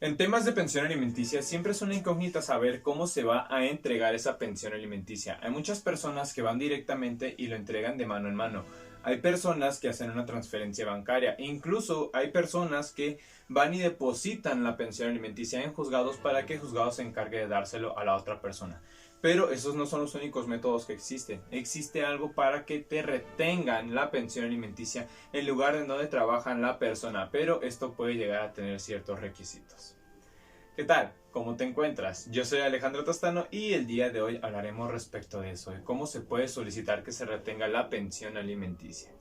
En temas de pensión alimenticia siempre es una incógnita saber cómo se va a entregar esa pensión alimenticia. Hay muchas personas que van directamente y lo entregan de mano en mano. Hay personas que hacen una transferencia bancaria. Incluso hay personas que van y depositan la pensión alimenticia en juzgados para que el juzgado se encargue de dárselo a la otra persona. Pero esos no son los únicos métodos que existen. Existe algo para que te retengan la pensión alimenticia en lugar de donde trabaja la persona, pero esto puede llegar a tener ciertos requisitos. ¿Qué tal? ¿Cómo te encuentras? Yo soy Alejandro Tostano y el día de hoy hablaremos respecto de eso, de cómo se puede solicitar que se retenga la pensión alimenticia.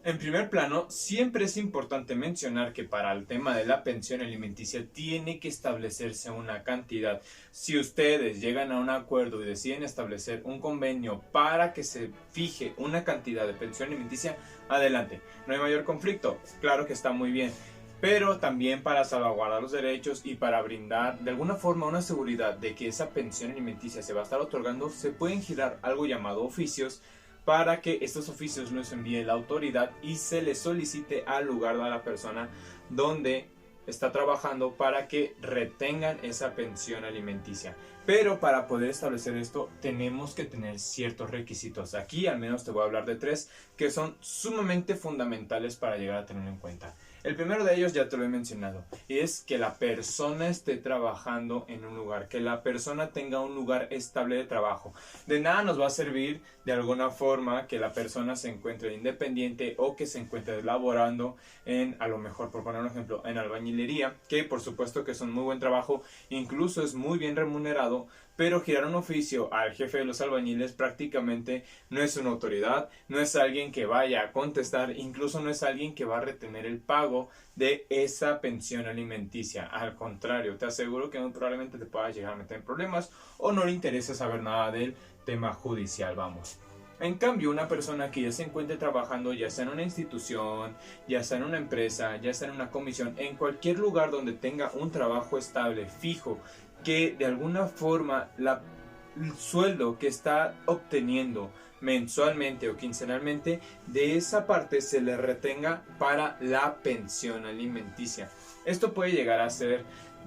En primer plano, siempre es importante mencionar que para el tema de la pensión alimenticia tiene que establecerse una cantidad. Si ustedes llegan a un acuerdo y deciden establecer un convenio para que se fije una cantidad de pensión alimenticia, adelante. No hay mayor conflicto. Claro que está muy bien. Pero también para salvaguardar los derechos y para brindar de alguna forma una seguridad de que esa pensión alimenticia se va a estar otorgando, se pueden girar algo llamado oficios para que estos oficios los envíe la autoridad y se le solicite al lugar de la persona donde está trabajando para que retengan esa pensión alimenticia. Pero para poder establecer esto tenemos que tener ciertos requisitos. Aquí al menos te voy a hablar de tres que son sumamente fundamentales para llegar a tener en cuenta. El primero de ellos ya te lo he mencionado, es que la persona esté trabajando en un lugar, que la persona tenga un lugar estable de trabajo. De nada nos va a servir de alguna forma que la persona se encuentre independiente o que se encuentre laborando en, a lo mejor por poner un ejemplo, en albañilería, que por supuesto que es un muy buen trabajo, incluso es muy bien remunerado, pero girar un oficio al jefe de los albañiles prácticamente no es una autoridad, no es alguien que vaya a contestar, incluso no es alguien que va a retener el pago de esa pensión alimenticia. Al contrario, te aseguro que muy probablemente te puedas llegar a meter en problemas o no le interesa saber nada del tema judicial, vamos. En cambio, una persona que ya se encuentre trabajando, ya sea en una institución, ya sea en una empresa, ya sea en una comisión, en cualquier lugar donde tenga un trabajo estable, fijo, que de alguna forma el sueldo que está obteniendo mensualmente o quincenalmente, de esa parte se le retenga para la pensión alimenticia. Esto puede llegar a ser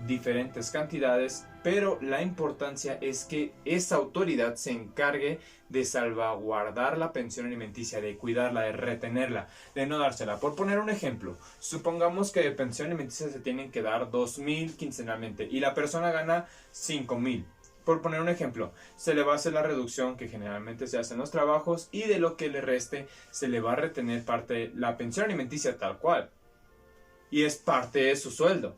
diferentes cantidades, pero la importancia es que esa autoridad se encargue de salvaguardar la pensión alimenticia, de cuidarla, de retenerla, de no dársela. Por poner un ejemplo, supongamos que de pensión alimenticia se tienen que dar 2,000 quincenalmente y la persona gana 5,000. Por poner un ejemplo, se le va a hacer la reducción que generalmente se hace en los trabajos y de lo que le reste se le va a retener parte de la pensión alimenticia tal cual. Y es parte de su sueldo.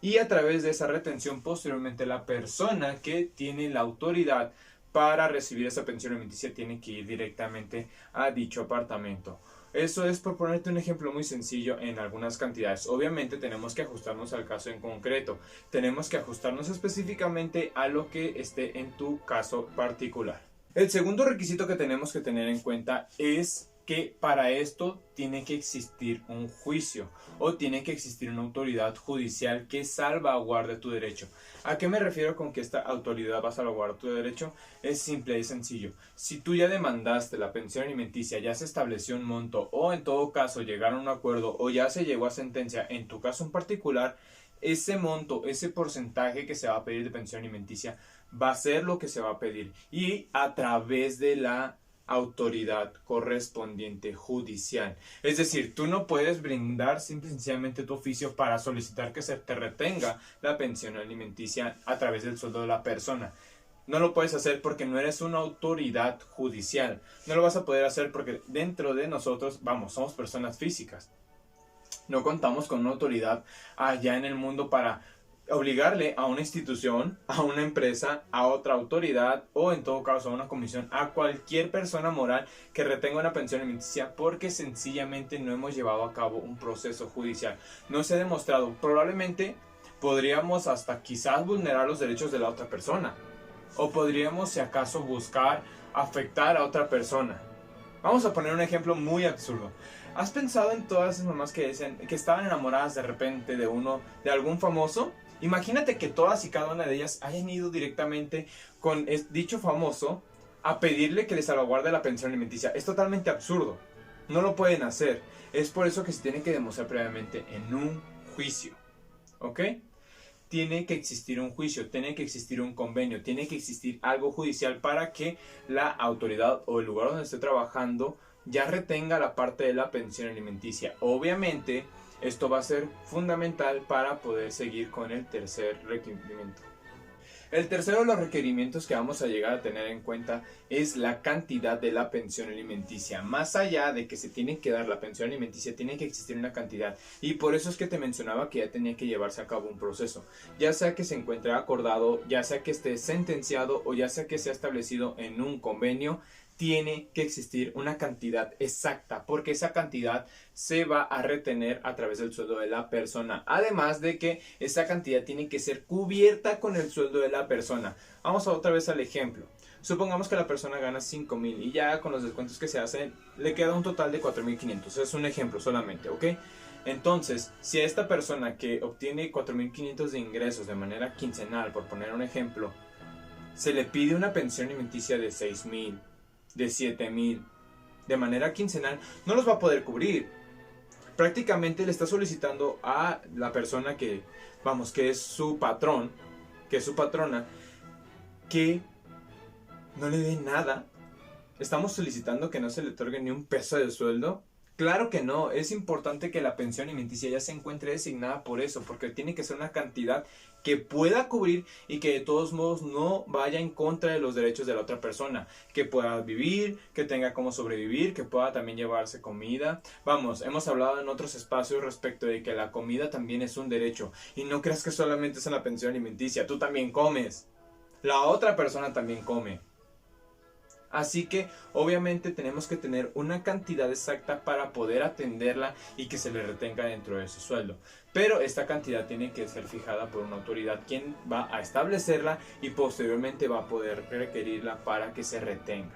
Y a través de esa retención posteriormente la persona que tiene la autoridad para recibir esa pensión alimenticia tiene que ir directamente a dicho apartamento. Eso es por ponerte un ejemplo muy sencillo en algunas cantidades. Obviamente tenemos que ajustarnos al caso en concreto. Tenemos que ajustarnos específicamente a lo que esté en tu caso particular. El segundo requisito que tenemos que tener en cuenta es que para esto tiene que existir un juicio o tiene que existir una autoridad judicial que salvaguarde tu derecho. ¿A qué me refiero con que esta autoridad va a salvaguardar tu derecho? Es simple y sencillo. Si tú ya demandaste la pensión alimenticia, ya se estableció un monto o en todo caso llegaron a un acuerdo o ya se llegó a sentencia en tu caso en particular, ese monto, ese porcentaje que se va a pedir de pensión alimenticia va a ser lo que se va a pedir y a través de la autoridad correspondiente judicial. Es decir, tú no puedes brindar simple y sencillamente tu oficio para solicitar que se te retenga la pensión alimenticia a través del sueldo de la persona. No lo puedes hacer porque no eres una autoridad judicial. No lo vas a poder hacer porque dentro de nosotros, vamos, somos personas físicas. No contamos con una autoridad allá en el mundo para obligarle a una institución, a una empresa, a otra autoridad o en todo caso a una comisión, a cualquier persona moral que retenga una pensión alimenticia porque sencillamente no hemos llevado a cabo un proceso judicial. No se ha demostrado. Probablemente podríamos hasta quizás vulnerar los derechos de la otra persona o podríamos si acaso buscar afectar a otra persona. Vamos a poner un ejemplo muy absurdo. ¿Has pensado en todas esas mamás que dicen que estaban enamoradas de repente de algún famoso? Imagínate que todas y cada una de ellas hayan ido directamente con dicho famoso a pedirle que les salvaguarde la pensión alimenticia. Es totalmente absurdo. No lo pueden hacer. Es por eso que se tiene que demostrar previamente en un juicio. ¿Ok? tiene que existir un juicio, tiene que existir un convenio, tiene que existir algo judicial para que la autoridad o el lugar donde esté trabajando ya retenga la parte de la pensión alimenticia. Obviamente, esto va a ser fundamental para poder seguir con el tercer requerimiento. El tercero de los requerimientos que vamos a llegar a tener en cuenta es la cantidad de la pensión alimenticia. Más allá de que se tiene que dar la pensión alimenticia, tiene que existir una cantidad. Y por eso es que te mencionaba que ya tenía que llevarse a cabo un proceso. Ya sea que se encuentre acordado, ya sea que esté sentenciado o ya sea que sea establecido en un convenio, tiene que existir una cantidad exacta, porque esa cantidad se va a retener a través del sueldo de la persona. Además de que esa cantidad tiene que ser cubierta con el sueldo de la persona. Vamos otra vez al ejemplo. Supongamos que la persona gana 5,000 y ya con los descuentos que se hacen le queda un total de 4,500. Es un ejemplo solamente, ¿ok? Entonces, si a esta persona que obtiene 4,500 de ingresos de manera quincenal, por poner un ejemplo, se le pide una pensión alimenticia de 6,000, de 7,000 de manera quincenal, no los va a poder cubrir. Prácticamente le está solicitando a la persona que, vamos, que es su patrón, que es su patrona, que no le dé nada. Estamos solicitando que no se le otorgue ni un peso de sueldo. Claro que no, es importante que la pensión alimenticia ya se encuentre designada por eso, porque tiene que ser una cantidad que pueda cubrir y que de todos modos no vaya en contra de los derechos de la otra persona, que pueda vivir, que tenga cómo sobrevivir, que pueda también llevarse comida. Vamos, hemos hablado en otros espacios respecto de que la comida también es un derecho y no creas que solamente es en la pensión alimenticia, tú también comes, la otra persona también come. Así que obviamente tenemos que tener una cantidad exacta para poder atenderla y que se le retenga dentro de su sueldo. Pero esta cantidad tiene que ser fijada por una autoridad quien va a establecerla y posteriormente va a poder requerirla para que se retenga.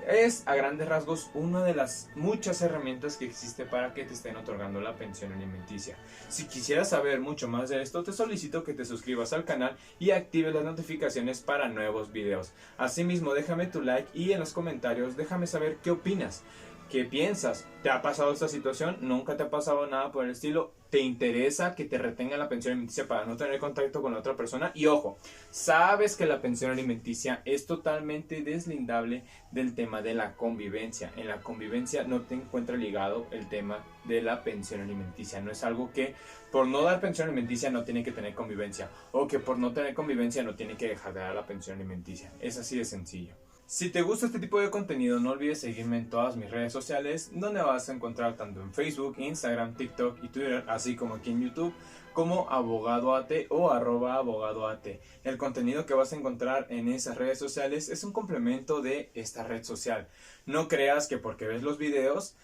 Es a grandes rasgos una de las muchas herramientas que existe para que te estén otorgando la pensión alimenticia. Si quisieras saber mucho más de esto, te solicito que te suscribas al canal y actives las notificaciones para nuevos videos. Asimismo, déjame tu like y en los comentarios déjame saber qué opinas. ¿Qué piensas? ¿Te ha pasado esta situación? ¿Nunca te ha pasado nada por el estilo? ¿Te interesa que te retenga la pensión alimenticia para no tener contacto con la otra persona? Y ojo, sabes que la pensión alimenticia es totalmente deslindable del tema de la convivencia. En la convivencia no te encuentra ligado el tema de la pensión alimenticia. No es algo que por no dar pensión alimenticia no tiene que tener convivencia, o que por no tener convivencia no tiene que dejar de dar la pensión alimenticia. Es así de sencillo. Si te gusta este tipo de contenido, no olvides seguirme en todas mis redes sociales, donde vas a encontrar tanto en Facebook, Instagram, TikTok y Twitter, así como aquí en YouTube, como abogadoate o @abogadoate. El contenido que vas a encontrar en esas redes sociales es un complemento de esta red social. No creas que porque ves los videos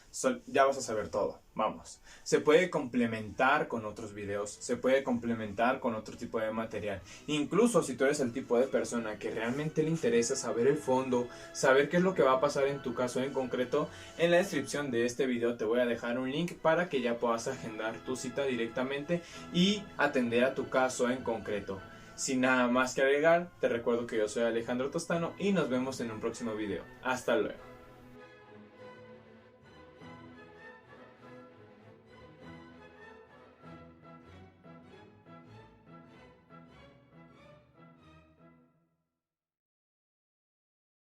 ya vas a saber todo. Vamos, se puede complementar con otros videos, se puede complementar con otro tipo de material. Incluso si tú eres el tipo de persona que realmente le interesa saber el fondo, saber qué es lo que va a pasar en tu caso en concreto, en la descripción de este video te voy a dejar un link para que ya puedas agendar tu cita directamente y atender a tu caso en concreto. Sin nada más que agregar, te recuerdo que yo soy Alejandro Tostano y nos vemos en un próximo video. Hasta luego.